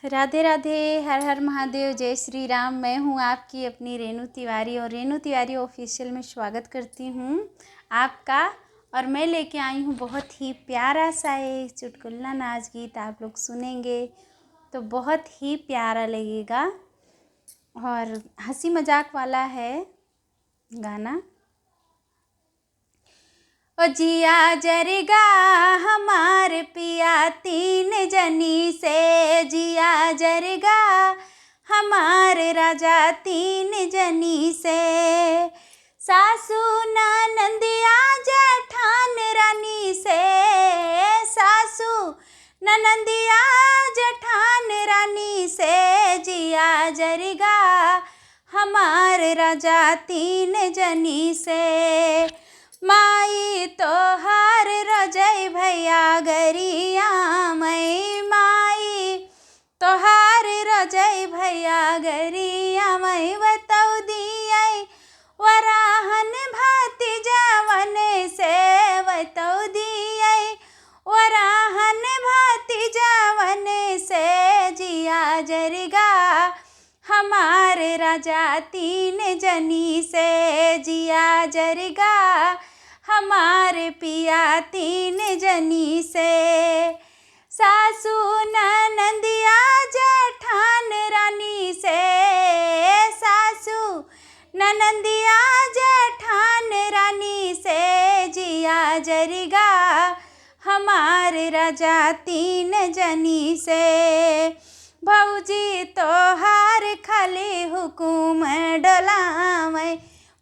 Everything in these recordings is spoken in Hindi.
राधे राधे, हर हर महादेव, जय श्री राम। मैं हूँ आपकी अपनी रेणु तिवारी और रेणु तिवारी ऑफिशियल में स्वागत करती हूँ आपका। और मैं लेके आई हूँ बहुत ही प्यारा सा एक चुटकुला नाच गीत। आप लोग सुनेंगे तो बहुत ही प्यारा लगेगा और हंसी मजाक वाला है गाना। ओ जिया जरेगा हमार पिया तीन जनी से, जिया जरेगा हमार राजा तीन जनी से। सासू ननदिया जेठान रानी से, सासू ननदिया जेठान रानी से, जिया जरेगा हमार राजा तीन जनी से। माई तोहार रजई भैया गरिया मई, माई तोहार रजई भैया गरिया मई। बतौ दियई वराहन भाती जवन से, बतौ दियई वराहन भाती जवन से, जिया जरगा हमार राजा तीन जनी से, जिया जरगा हमार पिया तीन जनी से। सासू ननदिया जेठान रानी से, सासू ननदिया जेठान रानी से, जिया जरगा हमार राजा तीन जनी से। भौजी तोहार खाली हुकुम डोलावै,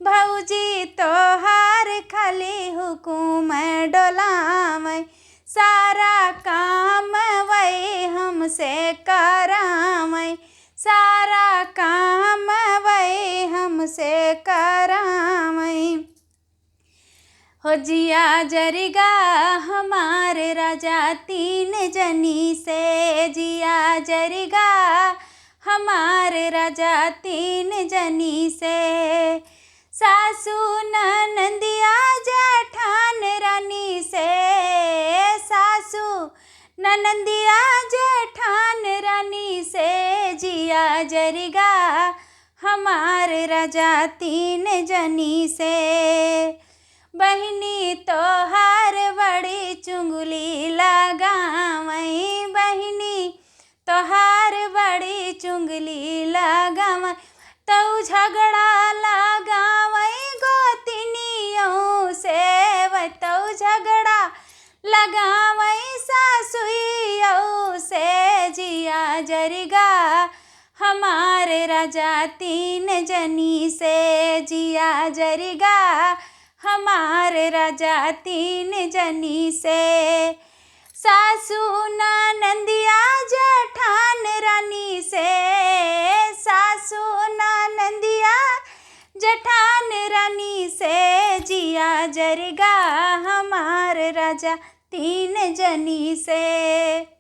भौजी तोहार खाली हुकुम डोलावै। सारा काम वही हमसे करावै, सारा काम वही हमसे करावै। हो जिया जरगा हमार राजा तीन जनी से, जिया जरगा हमार राजा तीन जनी से। सासू ननदिया जेठान रानी से, सासू ननदिया जेठान रानी से, जिया जरगा हमार राजा तीन जनी से। बहिनी तोहार बड़ी चुंगली लगावई, बहिनी तोहार बड़ी चुंगली लगावई। तौ झगड़ा लगावई गोतनियों से, तौ झगड़ा लगावई सासुइयों से, जिया जरगा हमार राजा तीन जनी से, जिया जरगा हमार राजा तीन जनी से। सासू ननदिया जेठान रानी से, सासू ननदिया जेठान रानी से, जिया जरगा हमार राजा तीन जनी से।